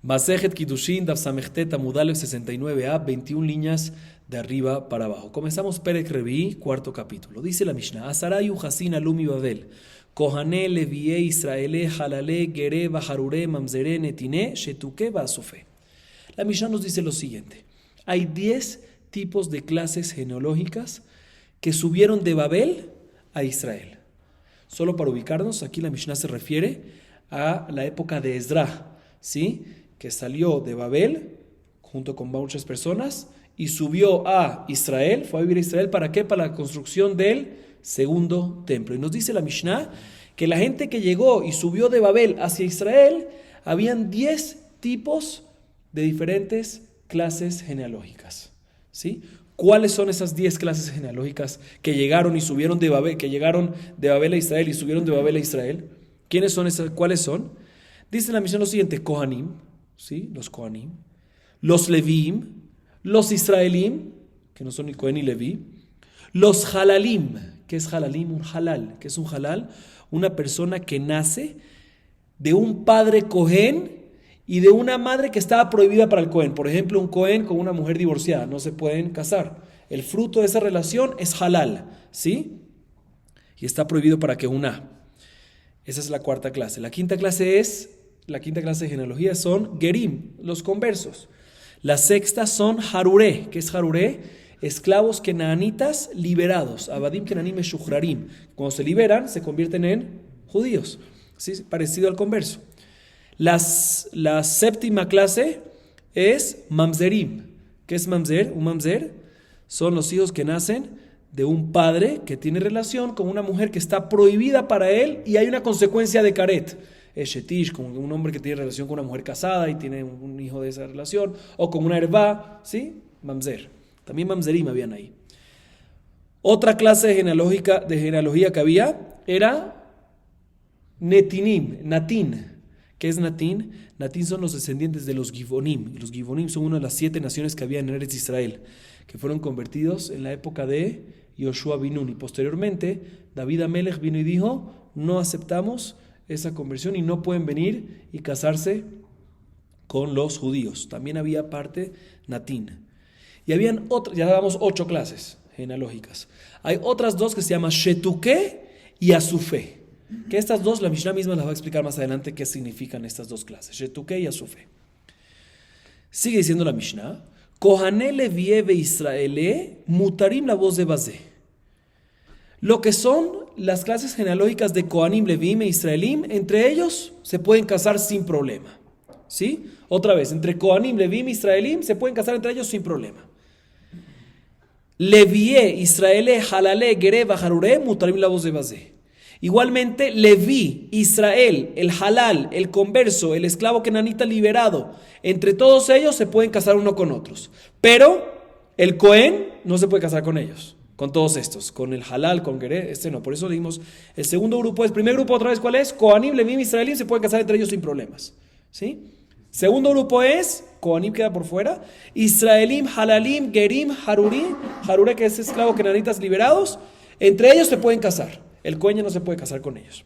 Masejet Kiddushin, Daf Samechtet, Amudalev 69a, 21 líneas de arriba para abajo. Comenzamos Perek Revi, cuarto capítulo. Dice la Mishnah: Asarayu Hasin Alumi Babel, Kohane, Levié, Israelé, Halale, Geré, Baharure, Mamzere, Netine, Shetuke, Basufe. La Mishnah nos dice lo siguiente: hay 10 tipos de clases genealógicas que subieron de Babel a Israel. Solo para ubicarnos, aquí la Mishnah se refiere a la época de Ezra, ¿sí?, que salió de Babel junto con muchas personas y subió a Israel, fue a vivir a Israel. ¿Para qué? Para la construcción del segundo templo. Y nos dice la Mishnah que la gente que llegó y subió de Babel hacia Israel, habían 10 tipos de diferentes clases genealógicas, ¿sí? ¿Cuáles son esas 10 clases genealógicas que llegaron y subieron de Babel, que llegaron de Babel a Israel y subieron de Babel a Israel? ¿Quiénes son esas? ¿Cuáles son? Dice la Mishnah lo siguiente: Kohanim, ¿sí?, los Kohanim, los Leviim, los Israelim, que no son ni Kohen ni Leví, los Halalim. ¿Qué es Halalim? Un halal. ¿Qué es un halal? Una persona que nace de un padre Kohen y de una madre que estaba prohibida para el Kohen. Por ejemplo, un Kohen con una mujer divorciada, no se pueden casar. El fruto de esa relación es halal, ¿sí? Y está prohibido para que una. Esa es la cuarta clase. La quinta clase de genealogía son Gerim, los conversos. La sexta son Haruré. ¿Qué es Haruré? Esclavos kenaanitas liberados. Abadim kenanim meshuchrarim. Cuando se liberan, se convierten en judíos, ¿sí?, parecido al converso. La séptima clase es Mamzerim. ¿Qué es Mamzer? Un Mamzer son los hijos que nacen de un padre que tiene relación con una mujer que está prohibida para él y hay una consecuencia de caret. Es shetish, como un hombre que tiene relación con una mujer casada y tiene un hijo de esa relación, o con una herba, ¿sí? Mamzer. También Mamzerim habían ahí. Otra clase de genealogía que había era Netinim, Natin. ¿Qué es Natin? Natin son los descendientes de los Givonim. Los Givonim son una de las 7 naciones que había en Eretz Israel, que fueron convertidos en la época de Yoshua bin Nun. Y posteriormente, David Amelech vino y dijo: no aceptamos esa conversión y no pueden venir y casarse con los judíos. También había parte Natin. Y habían otras, ya damos 8 clases genealógicas. Hay otras 2 que se llaman Shetuke y Asufe. Que estas 2, la Mishnah misma las va a explicar más adelante qué significan estas 2 clases, Shetuke y Asufe. Sigue diciendo la Mishnah: Kohane Levié ve Israelé mutarim la voz de Bazé. Lo que son las clases genealógicas de Kohanim, Leviim e Israelim, entre ellos se pueden casar sin problema, ¿sí? Otra vez, entre Kohanim, Leviim e Israelim se pueden casar entre ellos sin problema. Levié, Israelé, Halalé, Geré, Baharuré, mutarim la voz de Bazé. Igualmente, Leví, Israel, el halal, el converso, el esclavo kenanita liberado, entre todos ellos se pueden casar uno con otros. Pero el Cohen no se puede casar con ellos, con todos estos, con el halal, con Geré, no. Por eso leímos el segundo grupo. El primer grupo, otra vez, ¿cuál es? Kohanim, Leví, Israelim se pueden casar entre ellos sin problemas, ¿sí? Segundo grupo es, Kohanim queda por fuera, Israelim, Halalim, Gerim, Haruré, que es esclavo kenanitas liberados, entre ellos se pueden casar. El Cohen ya no se puede casar con ellos.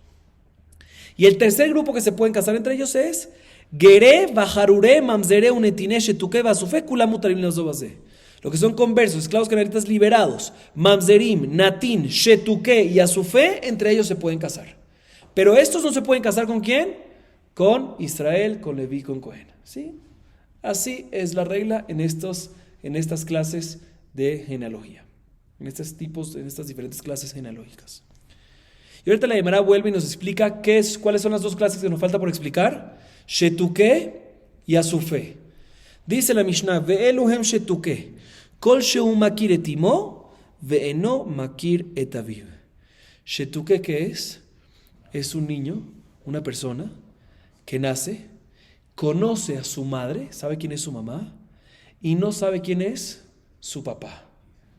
Y el tercer grupo que se pueden casar entre ellos es Geré, Baharuré, Mamzere, Unetine, Shetuke, Basufe, Kulam Mutarim Lazobazé. Lo que son conversos, esclavos cananitas liberados, Mamzerim, Natin, Shetuke y Asufe, entre ellos se pueden casar. Pero estos no se pueden casar ¿con quién? Con Israel, con Leví, con Cohen, ¿sí? Así es la regla en estas clases de genealogía, en estas diferentes clases genealógicas. Y ahorita la Gemara vuelve y nos explica cuáles son las 2 clases que nos falta por explicar: Shetuke y Asufe. Dice la Mishnah: Ve'eluhem Shetuke, Kol shehu makir et imo, ve'eno makir et aviv. Shetuke, ¿qué es? Es un niño, una persona que nace, conoce a su madre, sabe quién es su mamá, y no sabe quién es su papá,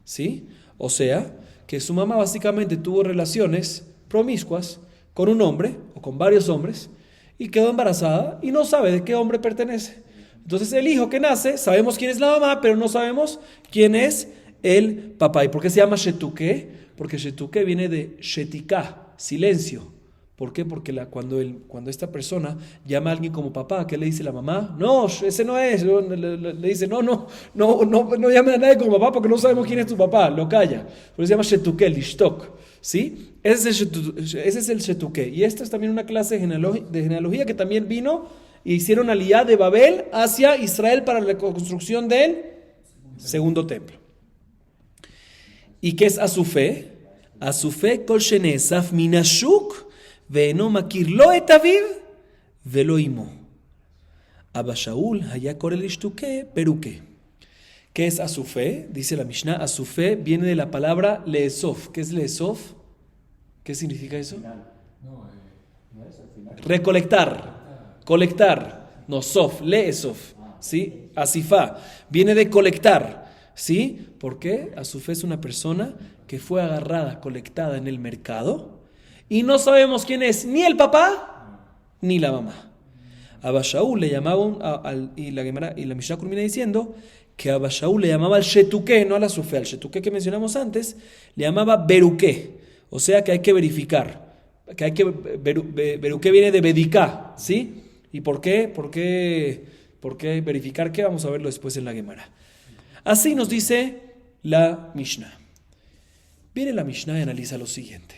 ¿sí? O sea, que su mamá básicamente tuvo relaciones promiscuas con un hombre o con varios hombres y quedó embarazada y no sabe de qué hombre pertenece. Entonces el hijo que nace, sabemos quién es la mamá, pero no sabemos quién es el papá. ¿Y por qué se llama Shetuke? Porque Shetuke viene de Shetika, silencio. ¿Por qué? Porque cuando esta persona llama a alguien como papá, ¿qué le dice la mamá? No, ese no es. Le dice, no llame a nadie como papá porque no sabemos quién es tu papá. Lo calla. Por eso se llama shetuke, lishtok. ¿Sí? Ese es el shetuke. Y esta es también una clase de genealogía que también vino e hicieron aliyá de Babel hacia Israel para la construcción del segundo templo. ¿Y qué es Asufé? Asufé kol shenesaf minashuk ve'eno makir lo et aviv ve'lo imo. Abba Shaul haya korel ishtuke peruke. ¿Qué es Asufé? Dice la Mishnah, Asufé viene de la palabra leesof. ¿Qué es leesof? ¿Qué significa eso? Recolectar, colectar. No, sof, leesof. ¿Sí? Asifá. Viene de colectar. ¿Sí? ¿Por qué? Asufé es una persona que fue agarrada, colectada en el mercado y no sabemos quién es ni el papá ni la mamá. Abba Shaul le llamaban, y la Mishnah culmina diciendo que Abba Shaul le llamaba al shetuke, no al Asufé, al shetuke que mencionamos antes, le llamaba beruke, o sea que hay que verificar, beruke viene de bediká, ¿sí? ¿Y por qué? ¿Por qué verificar qué? Vamos a verlo después en la Gemara. Así nos dice la Mishnah. Viene la Mishnah y analiza lo siguiente.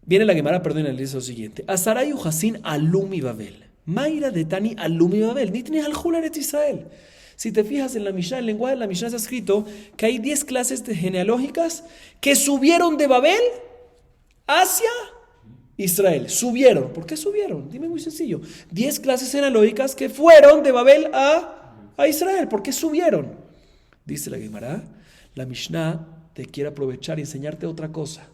Viene la Gemara, perdón, y analiza lo siguiente. Azaray uhasin alumi Babel. Mayra de Tani alumi Babel. Nitni al Eretz Israel. Si te fijas en la Mishnah, en el lenguaje de la Mishnah está escrito que hay 10 clases genealógicas que subieron de Babel hacia Israel. Subieron. ¿Por qué subieron? Dime muy sencillo. 10 clases genealógicas que fueron de Babel a Israel. ¿Por qué subieron? Dice la Gemara, la Mishnah te quiere aprovechar y enseñarte otra cosa.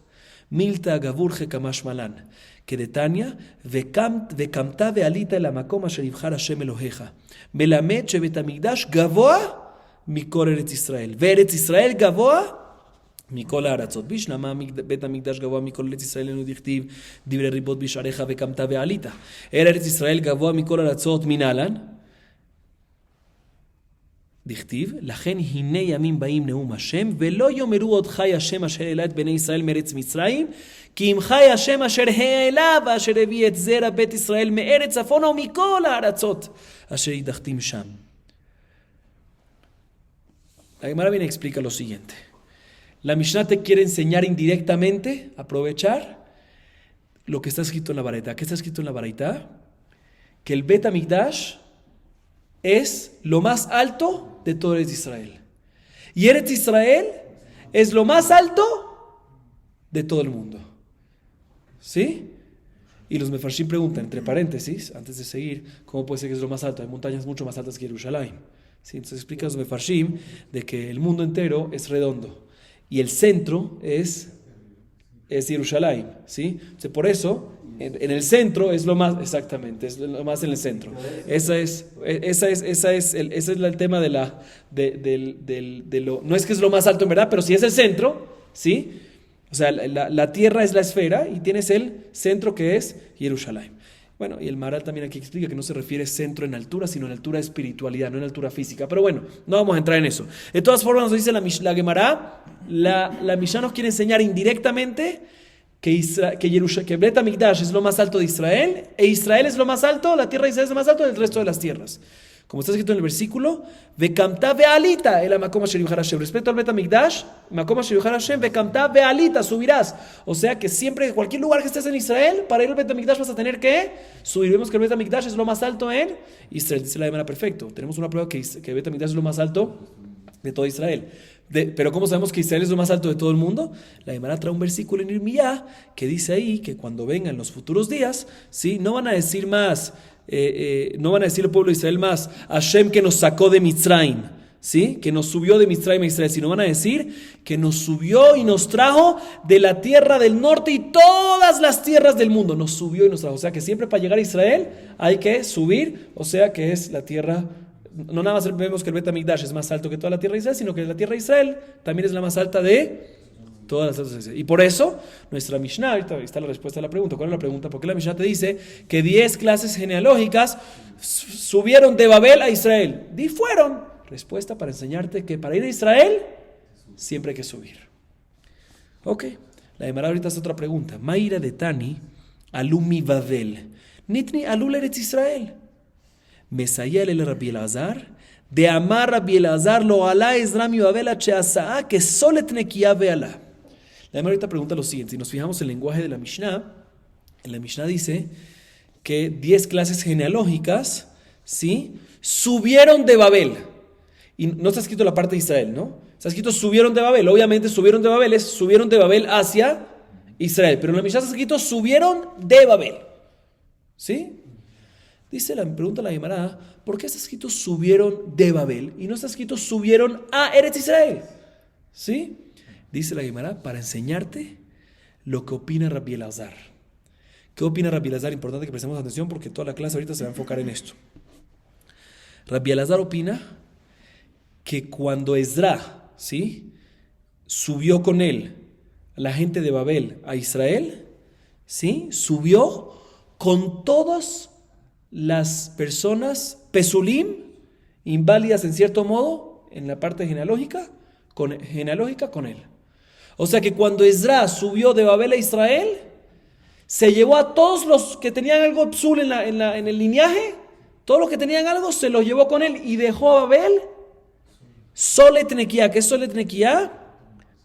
Milta gavurje kamash malan, que de Tania, vekamta vealita el amakom asher yibchar Hashem Eloheja, melamed shebet hamikdash gavoa mikol Eretz Israel, ve'Eretz Israel gavoa mikol ha'aratzot. Bishnama bet hamikdash gavoa mikol Eretz Israel enu dichtiv divrei ribot bishareja vekamta vealita. Eretz Israel gavoa mikol ha'aratzot minalan. דכתיב, לכן הנה ימים באים נאום השם, ולא יאמרו עוד חי השם אשר העלה את בני ישראל מארץ מצרים, כי אם חי השם אשר העלה ואשר הביא את זרע בית ישראל מארץ צפונה ומכל הארצות אשר ידחתים שם. La Gemara viene y explica lo siguiente. La Mishnah te quiere enseñar indirectamente, aprovechar lo que está escrito en la Baraita. ¿Qué está escrito en la Baraita? Que el Bet HaMikdash es lo más alto de todo Eretz Israel. Y Eretz Israel es lo más alto de todo el mundo. ¿Sí? Y los mefarshim preguntan, entre paréntesis, antes de seguir, ¿cómo puede ser que es lo más alto? Hay montañas mucho más altas que Jerusalén. ¿Sí? Entonces explica los mefarshim de que el mundo entero es redondo y el centro es Jerusalén. ¿Sí? Entonces, por eso en el centro es lo más, exactamente, es lo más en el centro. Ese es el tema de lo, no es que es lo más alto en verdad, pero sí es el centro, ¿sí? O sea, la tierra es la esfera y tienes el centro que es Jerusalén. Bueno, y el Maharal también aquí explica que no se refiere centro en altura, sino en altura de espiritualidad, no en altura física. Pero bueno, no vamos a entrar en eso. De todas formas, nos dice la Gemara, la Mishnah nos quiere enseñar indirectamente que Bet HaMikdash es lo más alto de Israel, e Israel es lo más alto, la tierra de Israel es lo más alto del resto de las tierras. Como está escrito en el versículo, Vekamta ve'alita el amakom asher yibchar Hashem. Respecto al Bet HaMikdash, amakom asher yibchar Hashem, Vekamta ve'alita, subirás. O sea que siempre, cualquier lugar que estés en Israel, para ir al Bet HaMikdash vas a tener que subir. Vemos que el Bet HaMikdash es lo más alto en Israel. Dice la Gemara, perfecto. Tenemos una prueba que el Bet HaMikdash es lo más alto de todo Israel. Pero ¿cómo sabemos que Israel es lo más alto de todo el mundo? La Gemara trae un versículo en Irmiyá que dice ahí que cuando vengan los futuros días, ¿sí? No van a decir más, no van a decir el pueblo de Israel más, Hashem que nos sacó de Mitzrayim, ¿sí? Que nos subió de Mitzrayim a Israel, sino van a decir que nos subió y nos trajo de la tierra del norte y todas las tierras del mundo. Nos subió y nos trajo. O sea que siempre para llegar a Israel hay que subir, o sea que es la tierra. No nada más vemos que el Bet HaMikdash es más alto que toda la tierra de Israel, sino que la tierra de Israel también es la más alta de todas las tierras de Israel. Y por eso, nuestra Mishnah, ahorita está la respuesta a la pregunta. ¿Cuál es la pregunta? Porque la Mishnah te dice que 10 clases genealógicas subieron de Babel a Israel. Di fueron. Respuesta para enseñarte que para ir a Israel siempre hay que subir. Ok. La Gemara ahorita es otra pregunta. Mayra de Tani alú mi Babel. Nitni alú Eretz Israel. Mesayel el Rabbi Elazar. De amar Rabbi Elazar lo alá Ezra mi Babel Cheasaa que solet nekia veala. La ahorita pregunta lo siguiente. Si nos fijamos en el lenguaje de la Mishnah, en la Mishnah dice que 10 clases genealógicas, ¿sí?, subieron de Babel. Y no está escrito la parte de Israel, ¿no? Está escrito subieron de Babel. Obviamente subieron de Babel es subieron de Babel hacia Israel. Pero en la Mishnah está escrito subieron de Babel. ¿Sí? Pregunta la Gemara, ¿por qué está escrito subieron de Babel? Y no está escrito subieron a Eretz Israel. ¿Sí? Dice la Gemara, para enseñarte lo que opina Rabbi Elazar. ¿Qué opina Rabbi Elazar? Importante que prestemos atención porque toda la clase ahorita se va a enfocar en esto. Rabbi Elazar opina que cuando Ezra, ¿sí?, subió con él la gente de Babel a Israel, ¿sí?, subió con todas las personas pesulim, inválidas en cierto modo, en la parte genealógica con él. O sea que cuando Ezra subió de Babel a Israel, se llevó a todos los que tenían algo psul en el lineaje, todos los que tenían algo se los llevó con él y dejó a Babel solet nequia. ¿Qué es solet nequia?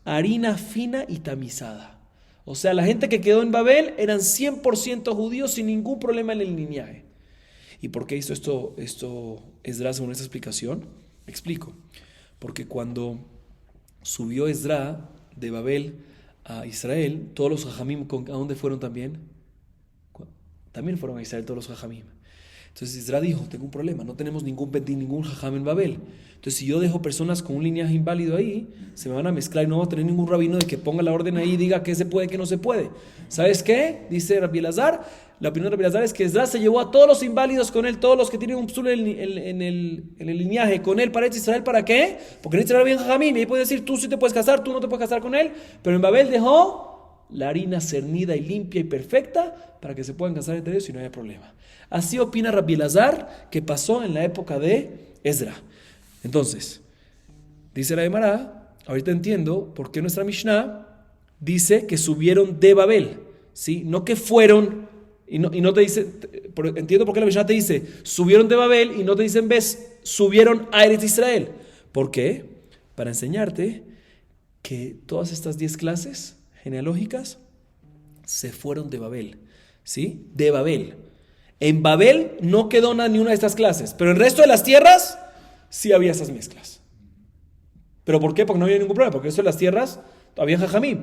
Harina fina y tamizada. O sea, la gente que quedó en Babel eran 100% judíos sin ningún problema en el lineaje. ¿Y por qué hizo esto Ezra según esta explicación? Me explico. Porque cuando subió Ezra de Babel a Israel, todos los jajamim, ¿a dónde fueron también? También fueron a Israel todos los jajamim. Entonces Ezra dijo, tengo un problema, no tenemos ningún jajam en Babel. Entonces si yo dejo personas con un lineaje inválido ahí, se me van a mezclar y no va a tener ningún rabino de que ponga la orden ahí y diga qué se puede, qué no se puede. ¿Sabes qué? Dice Rabbi Elazar, la opinión de Rabbi Elazar es que Ezra se llevó a todos los inválidos con él, todos los que tienen un psul en el lineaje con él para Israel. ¿Para qué? Porque en Israel había jajamim y ahí puede decir, tú sí te puedes casar, tú no te puedes casar con él, pero en Babel dejó la harina cernida y limpia y perfecta para que se puedan casar entre ellos y no haya problema. Así opina Rabbi Elazar que pasó en la época de Ezra. Entonces, dice la Gemara, ahorita entiendo por qué nuestra Mishnah dice que subieron de Babel, ¿sí? No que fueron, y no te dice, entiendo por qué la Mishnah te dice subieron de Babel y no te dicen ves, subieron a Eretz Israel. ¿Por qué? Para enseñarte que todas estas 10 clases genealógicas se fueron de Babel, ¿sí? De Babel. En Babel no quedó ni una de estas clases, pero en el resto de las tierras sí había esas mezclas. ¿Pero por qué? Porque no había ningún problema, porque en el resto de las tierras había jajamim,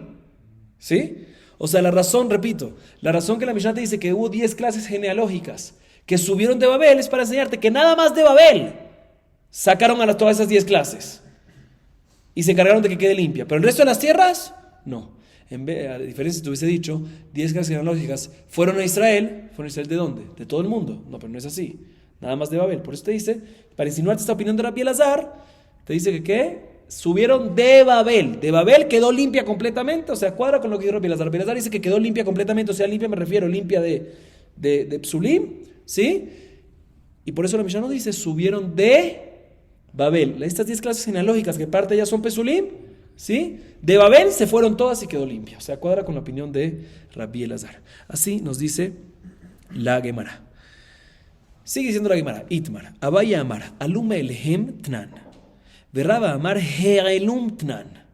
¿sí? O sea, la razón que la Mishnah te dice que hubo 10 clases genealógicas que subieron de Babel es para enseñarte que nada más de Babel sacaron a todas esas 10 clases y se encargaron de que quede limpia, pero el resto de las tierras, no. A diferencia si te hubiese dicho 10 clases genealógicas fueron a Israel ¿de dónde? De todo el mundo. No, pero no es así, nada más de Babel. Por eso te dice, para insinuarte esta opinión de Rabbi Elazar, te dice que ¿qué? Subieron de Babel quedó limpia completamente, o sea, cuadra con lo que dijo Rabbi Elazar. Rabbi Elazar dice que quedó limpia completamente, o sea, limpia me refiero, limpia de psulim, ¿sí? Y por eso la Mishnah no dice subieron de Babel. Estas 10 clases genealógicas que parte de ellas son pesulim, ¿sí? De Babel se fueron todas y quedó limpia. O sea, cuadra con la opinión de Rabbi Elazar. Así nos dice la Gemara. Sigue diciendo la Gemara. Itmar, Abaya Amar, Aluma Elehem Tnan, Verraba Amar He'elum Tnan,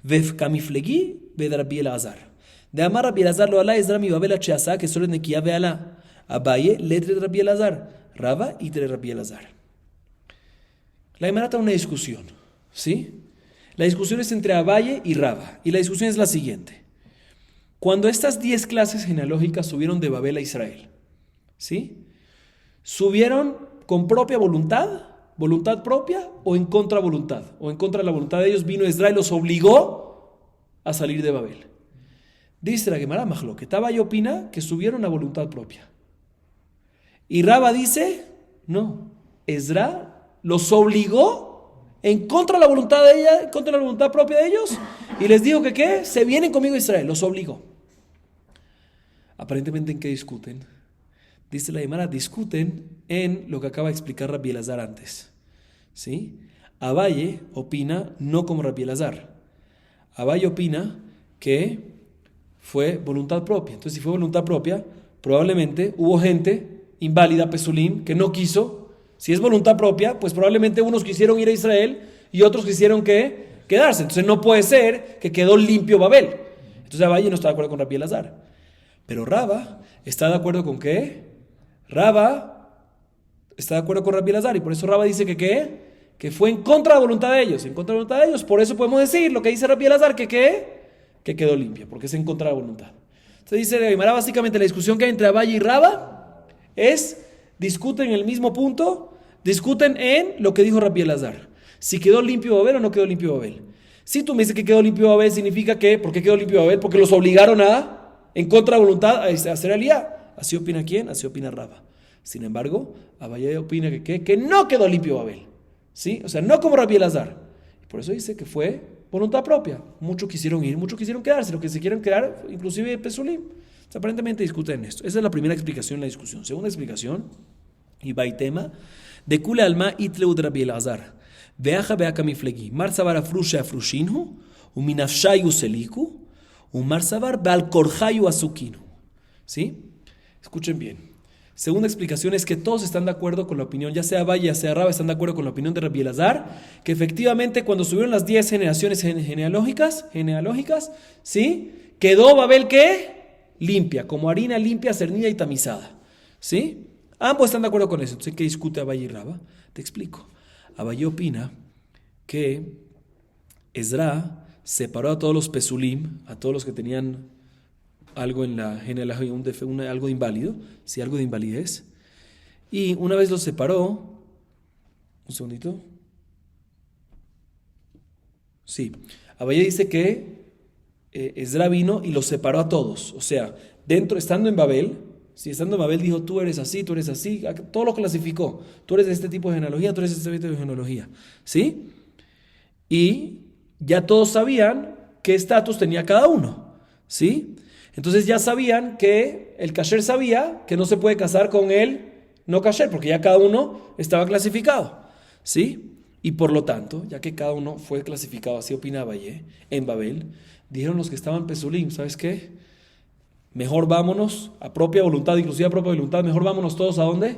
Vefkamiflegi Ved Rabbi Elazar. De Amar Rabbi Elazar lo alá Ezra mi Babel Cheasa, que solo nequia ve alá. Abaye letre Rabbi Elazar, Raba itre Rabbi Elazar. La Gemara está en una discusión, ¿sí? La discusión es entre Abaye y Raba. Y la discusión es la siguiente. Cuando estas 10 clases genealógicas subieron de Babel a Israel, ¿sí? ¿Subieron con propia voluntad propia o en contra voluntad? O en contra de la voluntad de ellos vino Israel y los obligó a salir de Babel. Dice la Gemara Majloket, Abaye opina que subieron a voluntad propia. Y Raba dice, no, Ezra los obligó en contra de la voluntad de ella, en contra de la voluntad propia de ellos, y les dijo que ¿qué? Se vienen conmigo a Israel, los obligó. Aparentemente, ¿en qué discuten? Dice la Gemara, discuten en lo que acaba de explicar Rabbi Elazar antes, ¿sí? Abaye opina no como Rabbi Elazar. Abaye opina que fue voluntad propia. Entonces, si fue voluntad propia, probablemente hubo gente inválida, Pesulim, que no quiso. Si es voluntad propia, pues probablemente unos quisieron ir a Israel y otros quisieron quedarse. Entonces no puede ser que quedó limpio Babel. Entonces Abaye no está de acuerdo con Rabbi Elazar. Pero Raba está de acuerdo con ¿qué? Raba está de acuerdo con Rabbi Elazar y por eso Raba dice que fue en contra de la voluntad de ellos. En contra de la voluntad de ellos. Por eso podemos decir lo que dice Rabbi Elazar, que quedó limpio, porque es en contra de la voluntad. Entonces dice la Guimara, básicamente la discusión que hay entre Abaye y Raba discuten en el mismo punto, discuten en lo que dijo Rabbi Elazar. Si quedó limpio Babel o no quedó limpio Babel. Si tú me dices que quedó limpio Babel, significa que, ¿por qué quedó limpio Babel? Porque los obligaron en contra de voluntad, a hacer aliyá. Así opina quién, así opina Raba. Sin embargo, Abaye opina que no quedó limpio Babel. ¿Sí? O sea, no como Rabbi Elazar. Y por eso dice que fue voluntad propia. Muchos quisieron ir, muchos quisieron quedarse. Los que se quieren quedar, inclusive Pesulim. Aparentemente discuten esto. Esa es la primera explicación en la discusión. Segunda explicación, y va y tema, de kule alma itleu de Rabbi Elazar. Veaja veaka miflegi. Marzabar afrusha afrushinhu, uminafshayu seliku, umarzabar bealkorhayu asukinu. ¿Sí? Escuchen bien. Segunda explicación es que todos están de acuerdo con la opinión, ya sea Abaye, ya sea Raba, están de acuerdo con la opinión de Rabbi Elazar, que efectivamente cuando subieron las 10 generaciones genealógicas, ¿sí? Quedó Babel ¿qué? Limpia, como harina limpia, cernida y tamizada. ¿Sí? Ambos están de acuerdo con eso. Entonces, ¿qué discute Abaye y Raba? Te explico. Abaye opina que Ezra separó a todos los Pesulim, a todos los que tenían algo en la genealogía, algo de inválido, sí, algo de invalidez. Y una vez los separó, un segundito. Sí, Abaye dice que Ezra vino y los separó a todos. O sea, estando en Babel, dijo, tú eres así, todo lo clasificó. Tú eres de este tipo de genealogía, tú eres de este tipo de genealogía. ¿Sí? Y ya todos sabían qué estatus tenía cada uno. ¿Sí? Entonces ya sabían que el kasher sabía que no se puede casar con el no kasher, porque ya cada uno estaba clasificado. ¿Sí? Y por lo tanto, ya que cada uno fue clasificado, así opinaba Abaye, en Babel, dijeron los que estaban Pesulim, ¿sabes qué? Mejor vámonos a propia voluntad, inclusive a propia voluntad, mejor vámonos todos ¿a dónde?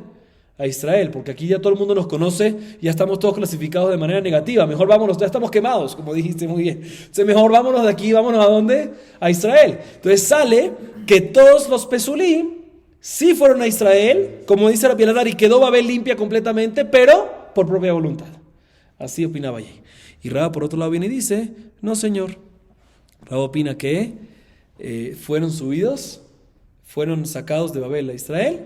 A Israel, porque aquí ya todo el mundo nos conoce, ya estamos todos clasificados de manera negativa, mejor vámonos, ya estamos quemados, como dijiste muy bien. Entonces mejor vámonos de aquí, vámonos ¿a dónde? A Israel. Entonces sale que todos los Pesulim sí fueron a Israel, como dice Rabbi Elazar, y quedó Babel limpia completamente, pero por propia voluntad. Así opinaba allí. Y Raba por otro lado viene y dice, no señor, Raba opina que fueron sacados de Babel a Israel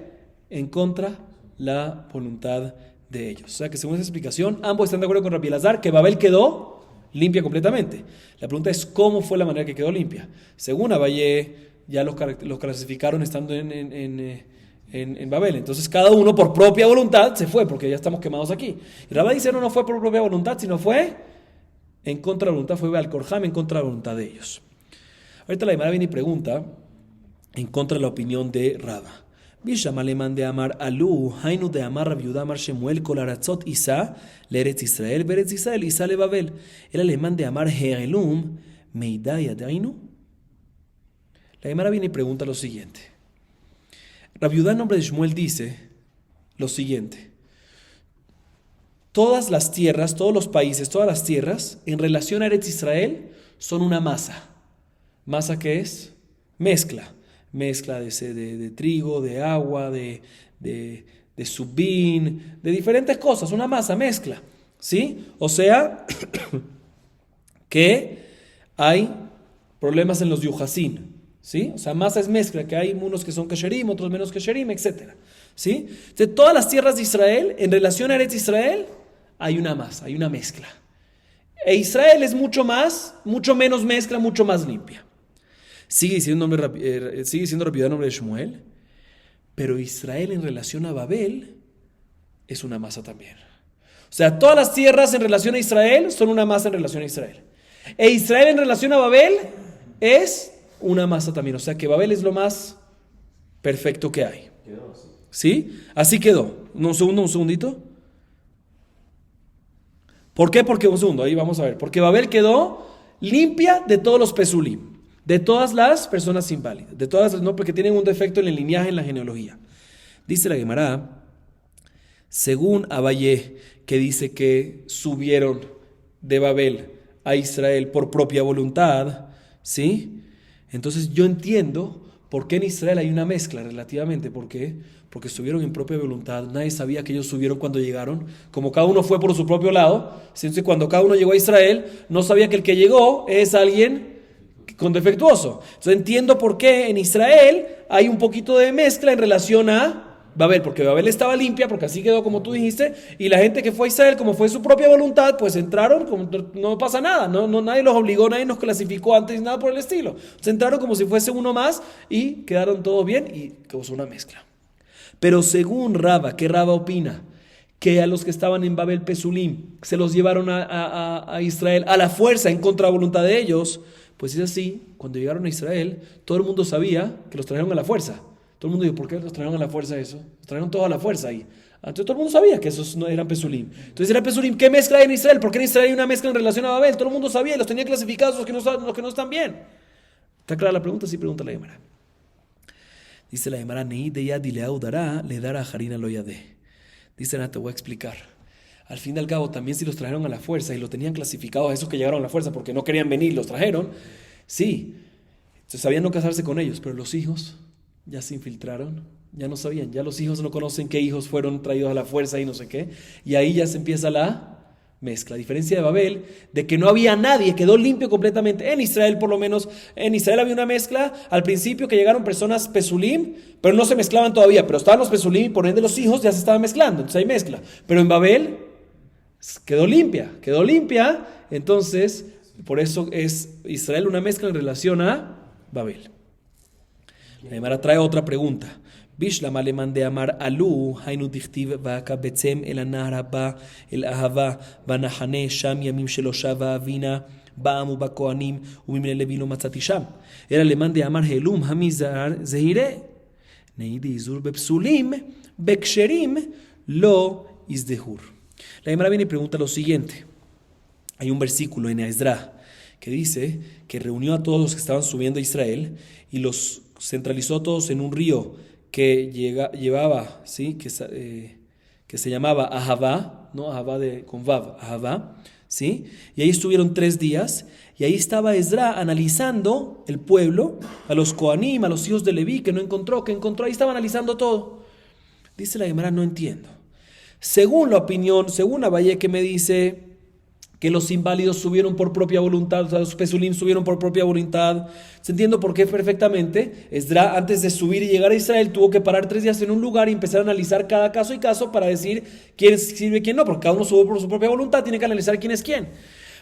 en contra la voluntad de ellos. O sea que según esa explicación, ambos están de acuerdo con Rabbi Elazar que Babel quedó limpia completamente. La pregunta es cómo fue la manera que quedó limpia. Según Abaye, ya los clasificaron estando en Babel. Entonces cada uno por propia voluntad se fue, porque ya estamos quemados aquí. Y Rabá dice, no fue por propia voluntad, sino fue en contra de la voluntad, fue Beal-Korham en contra de la voluntad de ellos. Ahorita la Gemara viene y pregunta en contra de la opinión de Rabá. Bisham alemán de Amar Alu, Hainu de Amar Rabiudá Amar Shemuel, Kolaratzot Isa, Leretz Israel, Beretz Israel, Isa le Babel. El alemán de Amar Heelum, Meidaya de Ainu. La Gemara viene y pregunta lo siguiente. Rabiudá en nombre de Shmuel dice lo siguiente. Todas las tierras, todos los países, todas las tierras, en relación a Eretz Israel, son una masa. ¿Masa qué es? Mezcla. Mezcla de trigo, de agua, de subín, de diferentes cosas. Una masa, mezcla. ¿Sí? O sea, que hay problemas en los yuhasín. ¿Sí? O sea, masa es mezcla, que hay unos que son kasherim, otros menos kasherim, etc. ¿Sí? De todas las tierras de Israel, en relación a Eretz Israel, hay una masa, hay una mezcla. E Israel es mucho menos mezcla, mucho más limpia. Sigue diciendo Rabiudá en nombre de Shmuel, pero Israel en relación a Babel es una masa también. O sea, todas las tierras en relación a Israel son una masa en relación a Israel. E Israel en relación a Babel es una masa también. O sea que Babel es lo más perfecto que hay. ¿Sí? Así quedó. Un segundito. ¿Por qué? Porque un segundo, ahí vamos a ver. Porque Babel quedó limpia de todos los pesulim. De todas las personas inválidas, de todas, no, porque tienen un defecto en el linaje, en la genealogía. Dice la Gemara, según Abayé, que dice que subieron de Babel a Israel por propia voluntad, ¿sí? Entonces yo entiendo por qué en Israel hay una mezcla relativamente. ¿Por qué? Porque subieron en propia voluntad. Nadie sabía que ellos subieron cuando llegaron. Como cada uno fue por su propio lado, entonces cuando cada uno llegó a Israel, no sabía que el que llegó es alguien con defectuoso. Entonces entiendo por qué en Israel hay un poquito de mezcla en relación a Babel, porque Babel estaba limpia, porque así quedó como tú dijiste, y la gente que fue a Israel, como fue su propia voluntad, pues entraron, como no pasa nada, nadie los obligó, nadie nos clasificó antes, nada por el estilo. Entonces entraron como si fuese uno más y quedaron todos bien y causó una mezcla. Pero según Raba, ¿qué Raba opina? Que a los que estaban en Babel Pesulim se los llevaron a Israel a la fuerza en contra de la voluntad de ellos. Pues es así, cuando llegaron a Israel, todo el mundo sabía que los trajeron a la fuerza. Todo el mundo dijo, ¿por qué los trajeron a la fuerza eso? Los trajeron todos a la fuerza ahí. Entonces todo el mundo sabía que esos no eran Pesulim. Entonces era Pesulim, ¿qué mezcla hay en Israel? ¿Por qué en Israel hay una mezcla en relación a Babel? Todo el mundo sabía y los tenía clasificados los que no están bien. ¿Está clara la pregunta? Sí, pregunta la Gemara. Dice la Gemara, Nei de yadi le audará, le dará harina lo yade. Dice, te voy a explicar. Al fin y al cabo, también si los trajeron a la fuerza y lo tenían clasificados a esos que llegaron a la fuerza porque no querían venir, los trajeron, sí. Entonces sabían no casarse con ellos, pero los hijos ya se infiltraron, ya no sabían, ya los hijos no conocen qué hijos fueron traídos a la fuerza y no sé qué, y ahí ya se empieza la mezcla. A diferencia de Babel, de que no había nadie, quedó limpio completamente. En Israel, por lo menos, en Israel había una mezcla al principio que llegaron personas Pesulim, pero no se mezclaban todavía, pero estaban los Pesulim y por ende los hijos ya se estaban mezclando, entonces hay mezcla. Pero en Babel quedó limpia, entonces por eso es Israel una mezcla en relación a Babel. La Gemara trae otra pregunta. Bishlama le mande amar alu, hainu dichtiv vaka betzem el anar haba, el ahava, vanahane sham yamim shelosha va'avina, ba'amu ba'koanim, umimne levi lo matzati sham. Era le mande amar helum hamizar zehire. Neidi izur bepsulim, beksherim, lo izdehur. La Gemara viene y pregunta lo siguiente. Hay un versículo en Esdra que dice que reunió a todos los que estaban subiendo a Israel y los centralizó todos en un río que llevaba, ¿sí? que se llamaba Ahavá, ¿no? Ahavá con Vav, Ahavá, ¿sí? Y ahí estuvieron 3 días y ahí estaba Esdra analizando el pueblo, a los Kohanim, a los hijos de Leví, que encontró, ahí estaba analizando todo. Dice la Gemara, no entiendo. Según Abayé, que me dice que los inválidos subieron por propia voluntad, o sea, los Pesulim subieron por propia voluntad. Se entiende por qué perfectamente. Esdra, antes de subir y llegar a Israel, tuvo que parar 3 días en un lugar y empezar a analizar cada caso y caso para decir quién sirve y quién no, porque cada uno subió por su propia voluntad, tiene que analizar quién es quién.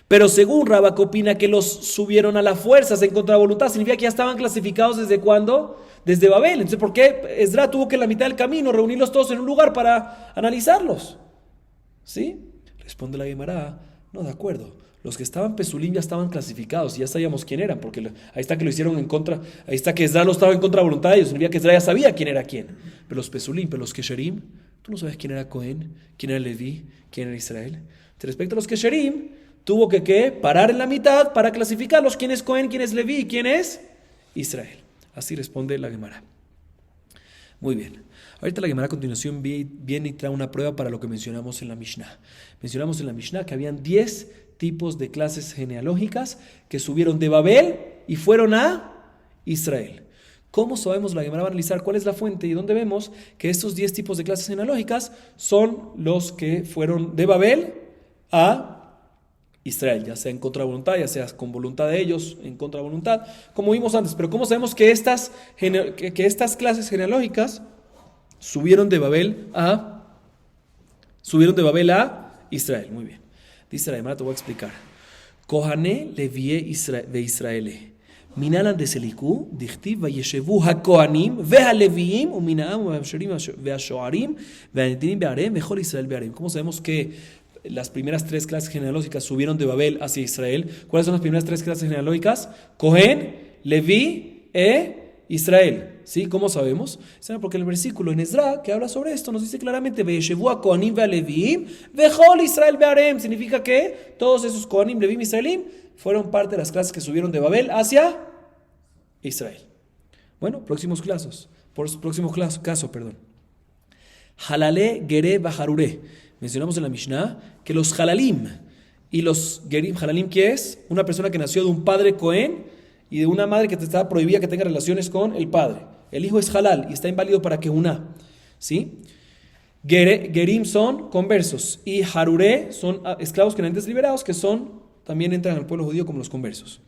Pero según Raba, que opina que los subieron a la fuerza en contra de voluntad, significa que ya estaban clasificados ¿desde cuándo? Desde Babel. Entonces, ¿por qué Esdra tuvo que en la mitad del camino reunirlos todos en un lugar para analizarlos? ¿Sí? Responde la Gemara, no, de acuerdo. Los que estaban Pesulim ya estaban clasificados y ya sabíamos quién eran, porque ahí está que lo hicieron en contra, ahí está que Esdra lo estaba en contra de voluntad de ellos, significa que Esdra ya sabía quién era quién. Pero los Pesulim, pero los Kesherim, tú no sabes quién era Cohen, quién era Leví, quién era Israel. Respecto a los Kesherim, tuvo que parar en la mitad para clasificarlos, quién es Cohen, quién es Leví y quién es Israel. Así responde la Gemara. Muy bien. Ahorita la Gemara a continuación viene y trae una prueba para lo que mencionamos en la Mishnah. Mencionamos en la Mishnah que habían 10 tipos de clases genealógicas que subieron de Babel y fueron a Israel. ¿Cómo sabemos? La Gemara va a analizar cuál es la fuente y dónde vemos que estos 10 tipos de clases genealógicas son los que fueron de Babel a Israel, ya sea en contra de voluntad, ya sea con voluntad de ellos, en contra de voluntad, como vimos antes. Pero ¿cómo sabemos que estas clases genealógicas subieron de Babel a Israel? Muy bien. Dice la Gemara, te voy a explicar. Kohane levie de Israel. Minalan de Seliku, dichtiv vayeshevu hakohanim vehaleviim uminaam vehasherim vehashoarim vehanetinim beharem vehol Israel beharem. ¿Cómo sabemos que las primeras 3 clases genealógicas subieron de Babel hacia Israel? ¿Cuáles son las primeras 3 clases genealógicas? Cohen, Leví Israel. ¿Sí? ¿Cómo sabemos? Porque en el versículo en Esdra que habla sobre esto nos dice claramente Veyeshevu a Kohanim ve'aleviim vechol Israel be'arem. Significa que todos esos Kohanim, Leviim, Israelim fueron parte de las clases que subieron de Babel hacia Israel. Bueno, próximo caso. Halalé, Geré, Bajaruré. Mencionamos en la Mishnah que los halalim y los gerim, halalim, ¿qué es? Una persona que nació de un padre Cohen y de una madre que te está prohibida que tenga relaciones con el padre. El hijo es halal y está inválido para que una. ¿Sí? Gerim son conversos y haruré son esclavos que no antes liberados, que también entran al pueblo judío como los conversos.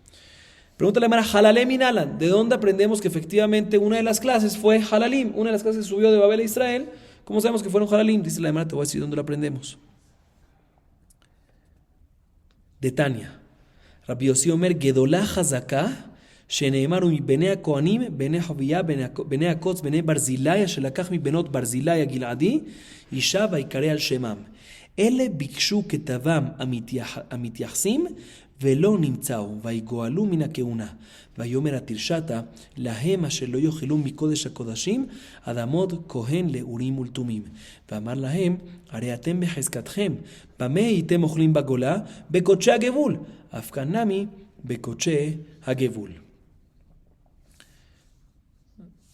Pregúntale a Mara, Halalé Minalan, ¿de dónde aprendemos que efectivamente una de las clases fue Halalim? Una de las clases que subió de Babel a Israel. ¿Cómo sabemos que fueron Halalim? Dice la Gemara, te voy a decir dónde lo aprendemos. De Tania. Rabbi Yossi Omer, Gedolá Hazaka, Sheneemaru mi Bene Kohanim, Bene Haviyah, Bene Akotz, Bene Barzilai, Shelakach mi Benot Barzilai Giladi, Isha Vaikare al Shemam. Ele Bikshu Ketavam Amitiachsim, ולא נמצאו, ויגואלו מן הכהונה. ויאמר התרשתה, להם אשר לא יאכלו מקודש הקודשים, עד עמוד כהן לאורים ולתומים. ואמר להם, הרי אתם בחזקתכם, במה הייתם אוכלים בגולה? בקודשי הגבול. אף כאן נמי, בקודשי הגבול.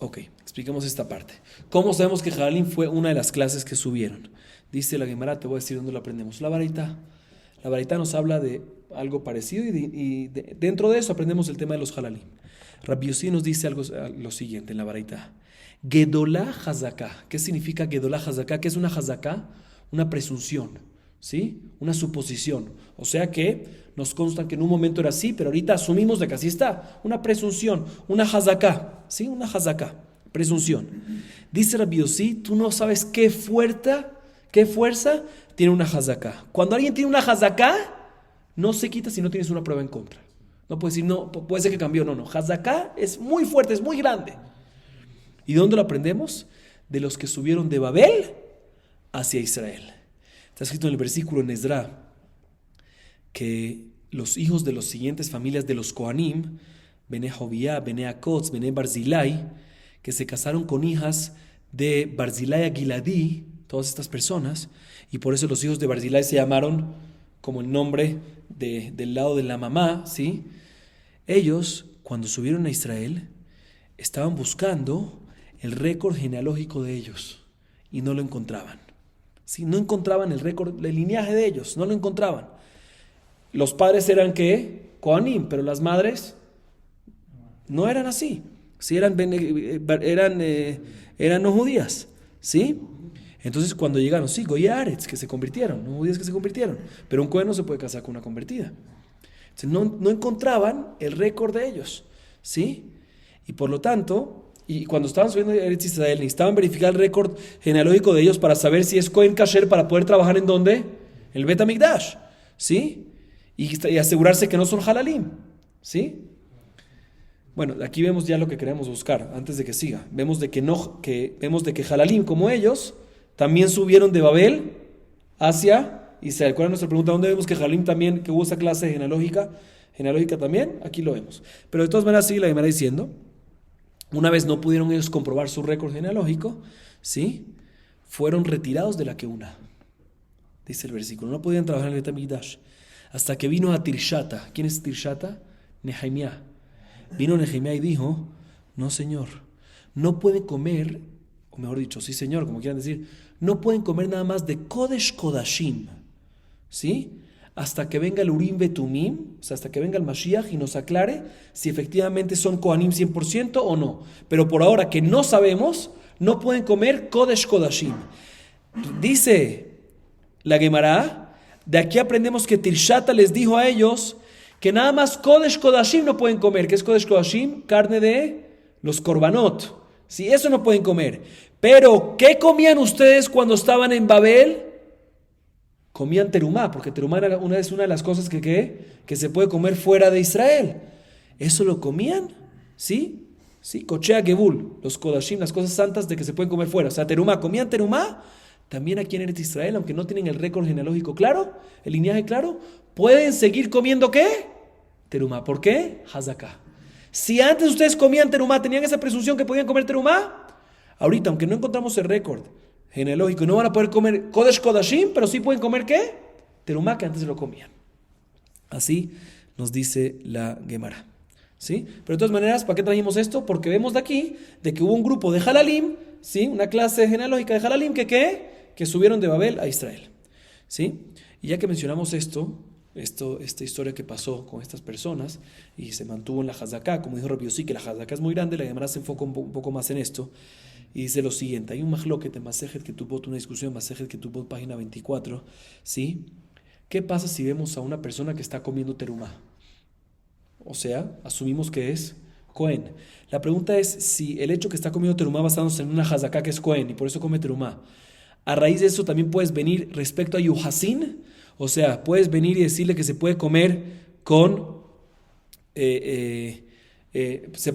Ok, explicamos esta parte. ¿Cómo sabemos que Halalim fue una de las clases que subieron? Dice la Gemara, te voy a decir dónde lo aprendemos. La Baraita. La Baraita nos habla de algo parecido y dentro de eso aprendemos el tema de los halalim. Rabbi Yossi nos dice lo siguiente en la Baraita. Gedolá Hazaká. ¿Qué significa Gedolá Hazaká? ¿Qué es una Hazaká? Una presunción, ¿sí? Una suposición. O sea que nos consta que en un momento era así, pero ahorita asumimos de que así está. Una presunción, una Hazaká, ¿sí? Una Hazaká, presunción. Dice Rabbi Yossi, tú no sabes qué fuerza tiene una Hazaká. Cuando alguien tiene una Hazaká, no se quita si no tienes una prueba en contra. No puedes decir, no, puede ser que cambió. No. Hazaká es muy fuerte, es muy grande. ¿Y de dónde lo aprendemos? De los que subieron de Babel hacia Israel. Está escrito en el versículo en Ezra que los hijos de las siguientes familias de los Kohanim, Bene Haviyah, Bene Akotz, Bene Barzilai, que se casaron con hijas de Barzilai a Giladi, todas estas personas, y por eso los hijos de Barzilai se llamaron como el nombre del lado de la mamá, ¿sí? Ellos, cuando subieron a Israel, estaban buscando el récord genealógico de ellos y no lo encontraban. ¿Sí? No encontraban el récord, el linaje de ellos, no lo encontraban. Los padres eran, ¿qué? Kohanim, pero las madres no eran así. Sí, eran no judías, ¿sí? Entonces cuando llegaron, sí, Goyaretz, que se convirtieron, no judías que se convirtieron, pero un Cohen no se puede casar con una convertida. Entonces no encontraban el récord de ellos, ¿sí? Y por lo tanto, y cuando estaban subiendo a Eretz Israel, necesitaban verificar el récord genealógico de ellos para saber si es Cohen Kasher para poder trabajar en ¿dónde? En el Bet HaMikdash, ¿sí? Y asegurarse que no son Halalim, ¿sí? Bueno, aquí vemos ya lo que queremos buscar, antes de que siga. Vemos de que Halalim, como ellos, también subieron de Babel hacia Israel. ¿Cuál es nuestra pregunta? ¿Dónde vemos que Halalim también, que hubo esa clase genealógica también? Aquí lo vemos. Pero de todas maneras sigue la Gemara diciendo, una vez no pudieron ellos comprobar su récord genealógico, ¿sí? Fueron retirados de la Keuna. Dice el versículo, no podían trabajar en el Bet HaMikdash. Hasta que vino a Tirshata. ¿Quién es Tirshata? Nehemiah. Vino Nehemiah y dijo, no señor, no pueden comer, o mejor dicho, sí señor, como quieran decir, no pueden comer nada más de Kodesh Kodashim, ¿sí? Hasta que venga el Urim Betumim, o sea, hasta que venga el Mashiach y nos aclare si efectivamente son Kohanim 100% o no. Pero por ahora que no sabemos, no pueden comer Kodesh Kodashim. Dice la Gemara, de aquí aprendemos que Tirshata les dijo a ellos que nada más Kodesh Kodashim no pueden comer. ¿Qué es Kodesh Kodashim? Carne de los korbanot. Sí, eso no pueden comer. Pero, ¿qué comían ustedes cuando estaban en Babel? Comían terumá, porque terumá es una de las cosas que se puede comer fuera de Israel. ¿Eso lo comían? ¿Sí? Sí, Kochea Gebul, los Kodashim, las cosas santas de que se pueden comer fuera. O sea, terumá, comían terumá. También aquí en Eretz Israel, aunque no tienen el récord genealógico claro, el linaje claro, pueden seguir comiendo ¿qué? Terumá. ¿Por qué? Hazaká. Si antes ustedes comían terumá, tenían esa presunción que podían comer terumá, ahorita, aunque no encontramos el récord genealógico, no van a poder comer Kodesh Kodashim, pero sí pueden comer ¿qué? Terumá, que antes lo comían. Así nos dice la Gemara. ¿Sí? Pero de todas maneras, ¿para qué trajimos esto? Porque vemos de aquí de que hubo un grupo de Halalim, ¿sí? Una clase genealógica de Halalim que subieron de Babel a Israel. ¿Sí? Y ya que mencionamos esta historia que pasó con estas personas y se mantuvo en la Hazaká, como dijo Rabbi Yossi, que la Hazaká es muy grande, la Gemara se enfoca un poco más en esto y dice lo siguiente: hay un mahloket en Masejet Ketubot, una discusión en Masejet Ketubot, página 24, ¿sí? ¿Qué pasa si vemos a una persona que está comiendo terumá? O sea, asumimos que es Cohen. La pregunta es si el hecho que está comiendo terumá basándose en una Hazaká que es Cohen y por eso come terumá, a raíz de eso también puedes venir respecto a Yuhasin. O sea, puedes venir y decirle que se puede comer con... se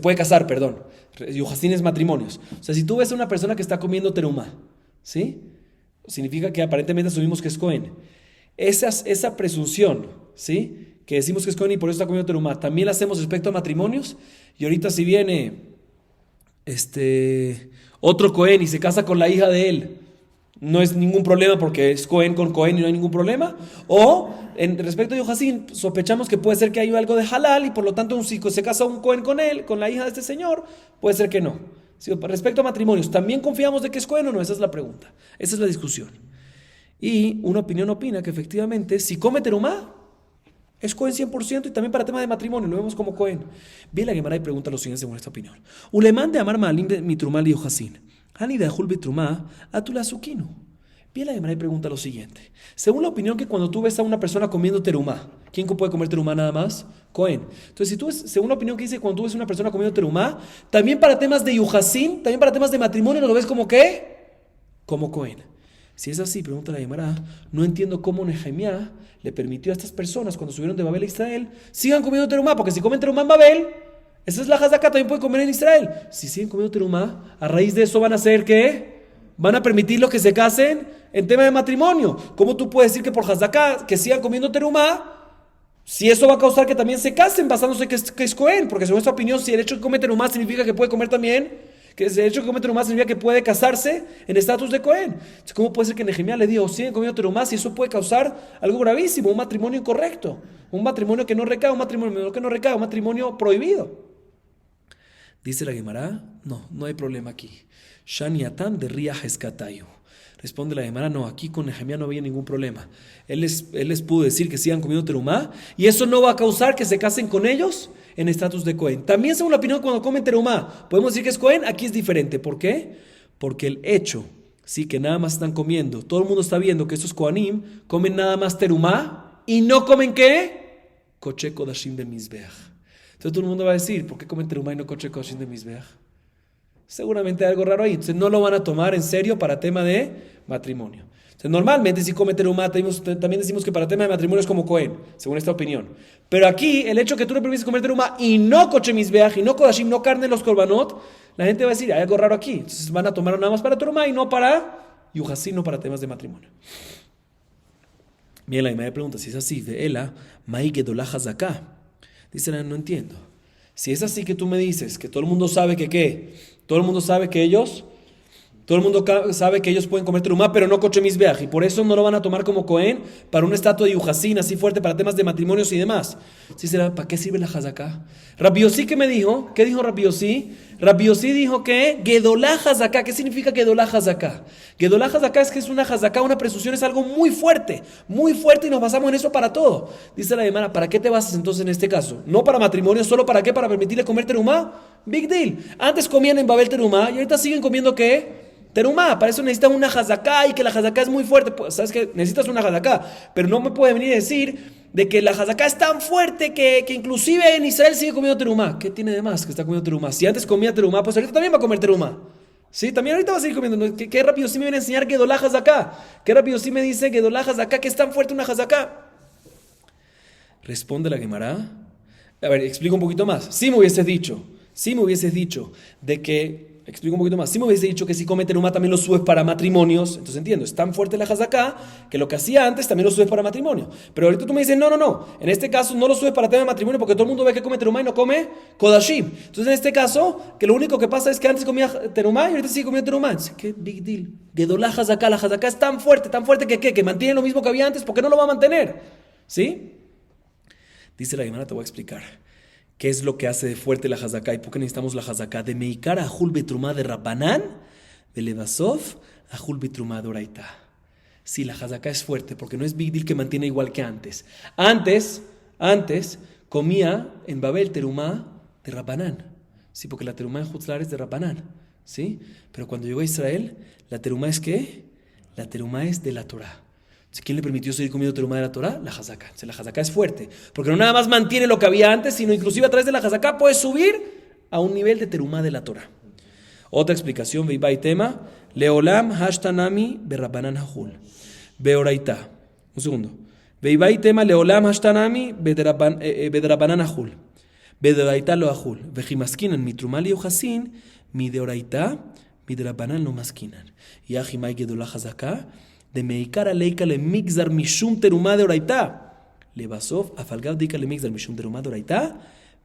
puede casar, perdón. Yuhasin es matrimonios. O sea, si tú ves a una persona que está comiendo terumá, ¿sí? Significa que aparentemente asumimos que es Cohen. Esa presunción, ¿sí? Que decimos que es Cohen y por eso está comiendo terumá, también la hacemos respecto a matrimonios. Y ahorita si viene otro Cohen y se casa con la hija de él, no es ningún problema porque es Cohen con Cohen y no hay ningún problema. O, respecto a Yohasin, sospechamos que puede ser que hay algo de halal y por lo tanto si se casa un Cohen con él, con la hija de este señor, puede ser que no. Sí, respecto a matrimonios, ¿también confiamos de que es Cohen o no? Esa es la pregunta. Esa es la discusión. Y una opinión opina que efectivamente, si come terumá, es Cohen 100% y también para tema de matrimonio, lo vemos como Cohen. Bien, la Gemara y pregunta lo siguiente según esta opinión. Ulemán de amar malim de mitrumal y Yohasin. Ani de Ahul Bitrumá, Atula Sukinu. Bien, la Gemara pregunta lo siguiente. Según la opinión que cuando tú ves a una persona comiendo terumá, ¿quién puede comer terumá nada más? Cohen. Entonces, si tú ves, según la opinión que dice cuando tú ves a una persona comiendo terumá, también para temas de yuhasin, también para temas de matrimonio, ¿lo ves como qué? Como Cohen. Si es así, pregunta la Gemara, no entiendo cómo Nehemiah le permitió a estas personas cuando subieron de Babel a Israel, sigan comiendo terumá, porque si comen terumá en Babel, esa es la Hazaká, también pueden comer en Israel. Si siguen comiendo terumá, a raíz de eso van a hacer ¿qué? Van a permitirlo que se casen en tema de matrimonio. ¿Cómo tú puedes decir que por Hazaká que sigan comiendo terumá, si eso va a causar que también se casen basándose que es Cohen? Porque según esta opinión, si el hecho de que come terumá significa que puede comer también, que el hecho de comer terumá significa que puede casarse en estatus de Cohen. Entonces, ¿cómo puede ser que Nehemías le dijo, siguen comiendo terumá, si eso puede causar algo gravísimo, un matrimonio incorrecto, un matrimonio que no recae, un matrimonio que no recae, un matrimonio prohibido? Dice la Gemara, no hay problema aquí. Shaniatam de Riah Eskatayu. Responde la Gemara, no, aquí con Nehemías no había ningún problema. Él les pudo decir que sigan comiendo terumá y eso no va a causar que se casen con ellos en estatus de Cohen. También según la opinión cuando comen terumá, podemos decir que es Cohen, aquí es diferente. ¿Por qué? Porque el hecho, sí, que nada más están comiendo, todo el mundo está viendo que estos Kohanim comen nada más terumá y no comen ¿qué? Koche Kodashim de Mizbeach. Entonces todo el mundo va a decir, ¿por qué comen terumá y no Koche Kodashim de Mizbeach? Seguramente hay algo raro ahí. Entonces no lo van a tomar en serio para tema de matrimonio. Entonces normalmente si come terumá, también decimos que para tema de matrimonio es como Cohen, según esta opinión. Pero aquí el hecho que tú le permites comer terumá y no Koche Mizbeach y no Kodashim, no carne de los korbanot, la gente va a decir, hay algo raro aquí. Entonces van a tomar nada más para terumá y no para yuhasin, no para temas de matrimonio. Bien, la me pregunta, si es así, de Ela, Mai Gedolah Hazaká. Dice, no entiendo. Si es así que tú me dices que todo el mundo sabe que ¿qué? Todo el mundo sabe que ellos pueden comer terumá, pero no Koche Mizbeach, y por eso no lo van a tomar como Cohen para un estatua de yuhasin así fuerte para temas de matrimonios y demás. ¿Sí será? ¿Para qué sirve la Hazaká? Rabbi Yossi, ¿qué me dijo? ¿Qué dijo Rabbi Yossi? Rabbi Yossi dijo que Gedolah Hazaká. ¿Qué significa Gedolah Hazaká? Gedolah Hazaká es que es una Hazaká, una presunción, es algo muy fuerte y nos basamos en eso para todo. Dice la Gemara, ¿para qué te basas entonces en este caso? No para matrimonio, ¿solo para qué? ¿Para permitirle comer terumá? Big deal. Antes comían en Babel terumá y ahorita siguen comiendo ¿qué? Terumá. Para eso necesitan una Hazaká y que la Hazaká es muy fuerte. Pues, ¿sabes qué? Necesitas una Hazaká, pero no me puede venir a decir de que la Hazaká es tan fuerte que inclusive en Israel sigue comiendo terumá. ¿Qué tiene de más que está comiendo terumá? Si antes comía terumá, pues ahorita también va a comer terumá. Sí, también ahorita va a seguir comiendo. ¿Qué rápido sí me viene a enseñar Gedolah Hazaká? ¿Qué rápido sí me dice Gedolah Hazaká que es tan fuerte una Hazaká? Responde la Gemara. A ver, explico un poquito más. Si me hubieses dicho de que, explico un poquito más, si me hubiese dicho que si come terumá también lo subes para matrimonios, entonces entiendo, es tan fuerte la Hazaká que lo que hacía antes también lo subes para matrimonio. Pero ahorita tú me dices, no, en este caso no lo subes para tema de matrimonio porque todo el mundo ve que come terumá y no come kodashim. Entonces en este caso, que lo único que pasa es que antes comía terumá y ahorita sigue comiendo terumá. Entonces, ¿qué big deal? Gedolah Hazaká, la Hazaká es tan fuerte que mantiene lo mismo que había antes, ¿por qué no lo va a mantener? ¿Sí? Dice la Gemara, te voy a explicar. ¿Qué es lo que hace de fuerte la hazaká? ¿Y por qué necesitamos la hazaká? De meikar ajul betrumá de Rabbanán, de levasov ajul betrumá de oraitá. Sí, la hazaká es fuerte porque no es big deal que mantiene igual que antes. Antes comía en Babel terumá de Rabbanán. Sí, porque la terumá en Hutzlar es de Rabbanán. ¿Sí? Pero cuando llegó a Israel, ¿la terumá es qué? La terumá es de la Torá. ¿Quién le permitió seguir comiendo terumá de la Torá? La hazaká. La hazaká es fuerte, porque no nada más mantiene lo que había antes, sino inclusive a través de la hazaká puedes subir a un nivel de terumá de la Torá. Otra explicación, Veibai tema, Leolam hashtanami berabbanan hahul, beoraita. Un segundo. Veibai tema, Leolam hashtanami berabbanan hahul, beoraita lo hahul, vejimaskinan mitrumal y ojasin, mi deoraita, mi derabbanan lo maskinan. Y ajimai gedolá hazaká, de meikar aleika le migzar mishum terumá de oraitá. Le basov afalgav deika le migzar mishum terumá de oraitá,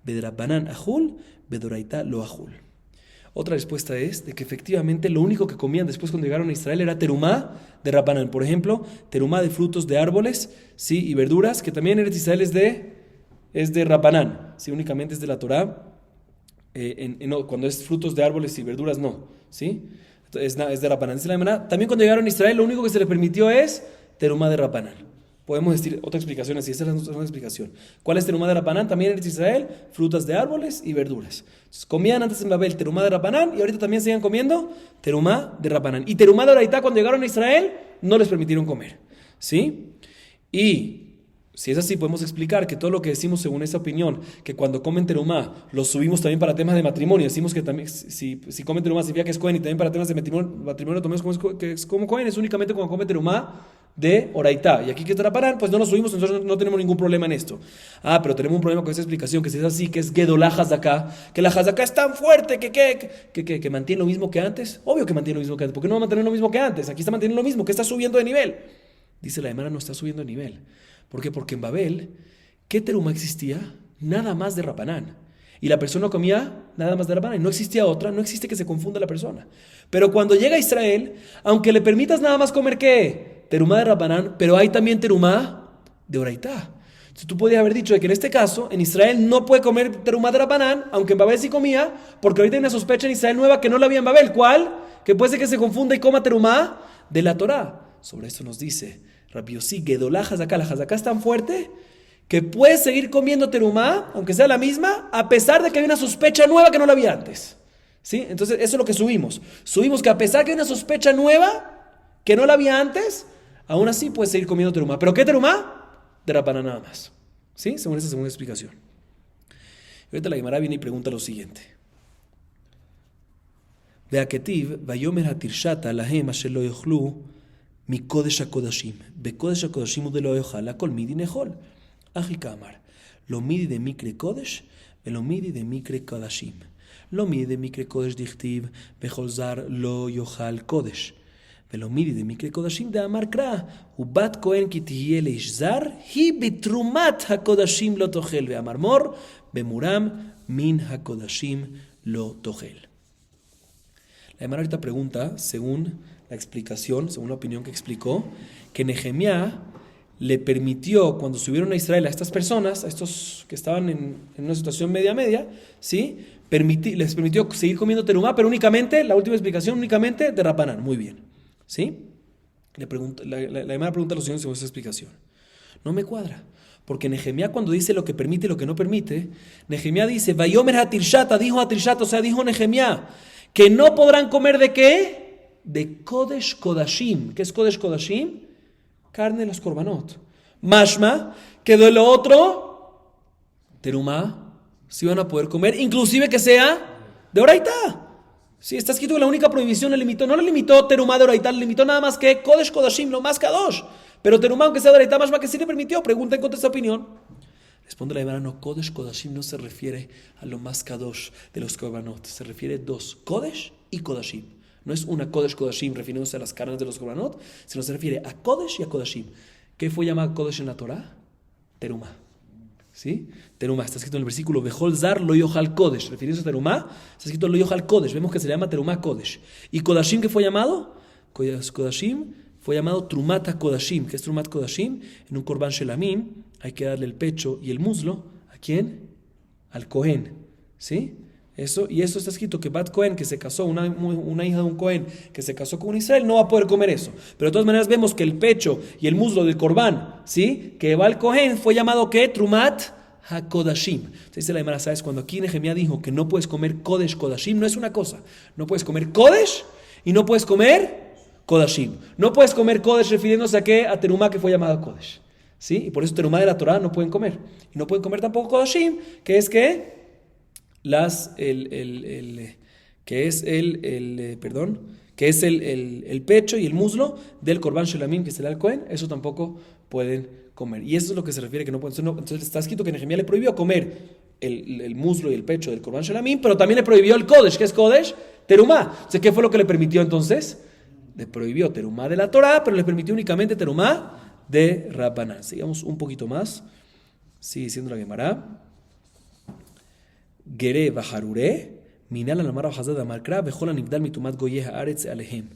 bedrabanan ajul, bedoraitá lo ajul. Otra respuesta es de que efectivamente lo único que comían después cuando llegaron a Israel era terumá de Rabbanán. Por ejemplo, terumá de frutos de árboles, sí, y verduras, que también en Israel es de Rabbanán, sí, únicamente es de la Torá. Cuando es frutos de árboles y verduras, no, ¿sí? Es de Rabbanán. Dice la Gemara, también cuando llegaron a Israel, lo único que se les permitió es terumá de Rabbanán. Podemos decir otra explicación así, esa es una explicación. ¿Cuál es terumá de Rabbanán? También en Israel, frutas de árboles y verduras. Entonces, comían antes en Babel terumá de Rabbanán y ahorita también siguen comiendo terumá de Rabbanán. Y terumá de Oraitá, cuando llegaron a Israel, no les permitieron comer, ¿sí? Y si es así, podemos explicar que todo lo que decimos según esa opinión, que cuando comen terumá, lo subimos también para temas de matrimonio. Decimos que también, si comen terumá significa que es cohen, y también para temas de matrimonio tomemos que es como cohen, es únicamente cuando come terumá de oraitá. Y aquí que Rabbanán, pues no lo subimos, entonces no tenemos ningún problema en esto. Pero tenemos un problema con esa explicación, que si es así, que es gedolá hazaká, que la hazaká es tan fuerte que mantiene lo mismo que antes. Obvio que mantiene lo mismo que antes. ¿Por qué no va a mantener lo mismo que antes? Aquí está manteniendo lo mismo, que está subiendo de nivel. Dice la Gemara, no está subiendo de nivel. ¿Por qué? Porque en Babel, ¿qué terumá existía? Nada más de Rabbanán. Y la persona comía nada más de Rabbanán. No existía otra, no existe que se confunda la persona. Pero cuando llega a Israel, aunque le permitas nada más comer ¿qué? Terumá de Rabbanán, pero hay también terumá de oraitá. Entonces tú podrías haber dicho de que en este caso, en Israel no puede comer terumá de Rabbanán, aunque en Babel sí comía, porque ahorita hay una sospecha en Israel nueva que no la había en Babel. ¿Cuál? Que puede ser que se confunda y coma terumá de la Torá. Sobre esto nos dice Rabbi Yossi, gedolá hazaká, la hazaká es tan fuerte que puedes seguir comiendo terumá, aunque sea la misma, a pesar de que hay una sospecha nueva que no la había antes. ¿Sí? Entonces eso es lo que subimos. Subimos que a pesar que hay una sospecha nueva que no la había antes, aún así puedes seguir comiendo terumá. ¿Pero qué terumá? De Rabbanán nada más. ¿Sí? Según esa segunda explicación. Y ahorita la Gemara viene y pregunta lo siguiente. Veaketiv, vayomer hatirshata lahem asher lo yochlu mi kodesh hakodashim. Bekodesh hakodashim de lo yochal, akol midi nechol. Aji kamar. Lo midi de mikre kodesh, lo midi de mikre kodashim. Lo midi de mikre kodesh dichtiv, bechol zar lo yochal kodesh. Velo midi de mikre kodashim de amar kra. Ubat kohen ki tihye leish zar, hi bitrumat hakodashim lo tochel. Ve amar mor, bemuram min hakodashim lo tochel. La Gemara ahorita pregunta, según la explicación, según la opinión que explicó, que Nehemías le permitió, cuando subieron a Israel a estas personas, a estos que estaban en una situación media, ¿sí? Les permitió seguir comiendo terumá, pero únicamente, la última explicación, únicamente de Rabbanán. Muy bien, ¿sí? La Gemara pregunta lo siguiente según esa explicación. No me cuadra, porque Nehemías cuando dice lo que permite y lo que no permite, Nehemías dice, Vayomer hatirshata, dijo hatirshata, o sea, dijo Nehemías, que no podrán comer ¿de qué? De Kodesh Kodashim. ¿Qué es Kodesh Kodashim? Carne de los korbanot. Mashma, que de lo otro, terumá, si van a poder comer, inclusive que sea de oraitá. Sí, está escrito que la única prohibición no le limitó terumá de oraitá, le limitó nada más que Kodesh Kodashim, lo más kadosh. Pero terumá, aunque sea de oraitá, mashma que sí le permitió. Pregunta en contra de esta opinión. Responde la Gemara, no, Kodesh Kodashim no se refiere a lo más kadosh de los korbanot. Se refiere dos, Kodesh y Kodashim. No es una Kodesh Kodashim refiriéndose a las carnes de los korbanot, sino se refiere a Kodesh y a Kodashim. ¿Qué fue llamado Kodesh en la Torah? Terumá. ¿Sí? Terumá. Está escrito en el versículo Bechol Zar lo yochal Kodesh. Refiriéndose a Terumá, está escrito lo yochal Kodesh. Vemos que se le llama Terumá Kodesh. ¿Y Kodashim qué fue llamado? Kodashim fue llamado Trumata Kodashim. ¿Qué es Trumat Kodashim? En un Korban Shelamim hay que darle el pecho y el muslo. ¿A quién? al Cohen, ¿sí? Y eso está escrito, que Bat Cohen, que se casó, una hija de un Cohen, que se casó con un Israel, no va a poder comer eso. Pero de todas maneras vemos que el pecho y el muslo del Corbán, ¿sí? Que va al Cohen, fue llamado, ¿qué? Trumat HaKodashim. Entonces dice la Gemara, ¿sabes? Cuando aquí Nehemías dijo que no puedes comer Kodesh Kodashim, no es una cosa. No puedes comer Kodesh y no puedes comer Kodashim. No puedes comer Kodesh refiriéndose a qué? A Terumá, que fue llamado Kodesh, ¿sí? Y por eso Terumá de la Torah no pueden comer. Y no pueden comer tampoco Kodashim, que es que el pecho y el muslo del Korban Shelamim, que será el Cohen, eso tampoco pueden comer. Y eso es lo que se refiere que no pueden. Entonces está escrito que Nehemías le prohibió comer el muslo y el pecho del Korban Shelamim, pero también le prohibió el Kodesh. ¿Qué es Kodesh? Terumá. O sea, ¿qué fue lo que le permitió entonces? Le prohibió Terumá de la Torah, pero le permitió únicamente Terumá de Rabbanán. Sigamos un poquito más. Sigue diciendo la Gemara. Gere Bajarure, Minal Alamara Hazad Amalkra, Bejola Nibdal Mitumat Goyeha Aretz Alehem.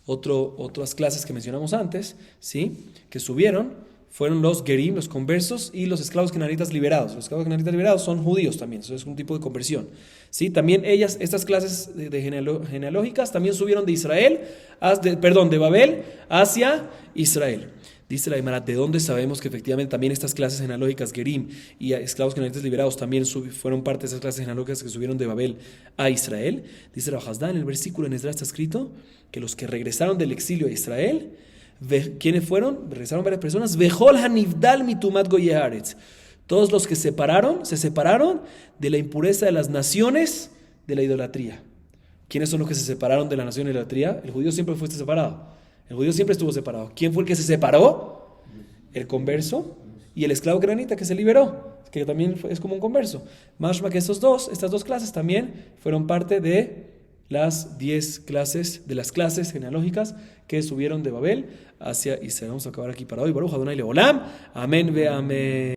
Otras clases que mencionamos antes, ¿sí? Que subieron, fueron los Gerim, los conversos, y los esclavos cananitas liberados. Los esclavos cananitas liberados son judíos también, eso es un tipo de conversión, ¿sí? También estas clases genealógicas también subieron de de Babel hacia Israel. Dice la Gemara, ¿de dónde sabemos que efectivamente también estas clases genealógicas, Gerim y esclavos cananitas liberados, también fueron parte de esas clases genealógicas que subieron de Babel a Israel? Dice la Hazdá, en el versículo en Esdras está escrito que los que regresaron del exilio a Israel, ¿quiénes fueron? Regresaron varias personas. Vejol hanivdal mitumat goyeharetz. Todos los que se separaron de la impureza de las naciones de la idolatría. ¿Quiénes son los que se separaron de la nación de la idolatría? El judío siempre fue separado. El judío siempre estuvo separado. ¿Quién fue el que se separó? El converso y el esclavo cananita que se liberó, que también es como un converso. Mashma que estas dos clases también fueron parte de las 10 clases, de las clases genealógicas que subieron de Babel hacia Israel. Vamos a acabar aquí para hoy. Baruch Adonai Leolam. Amén ve amén.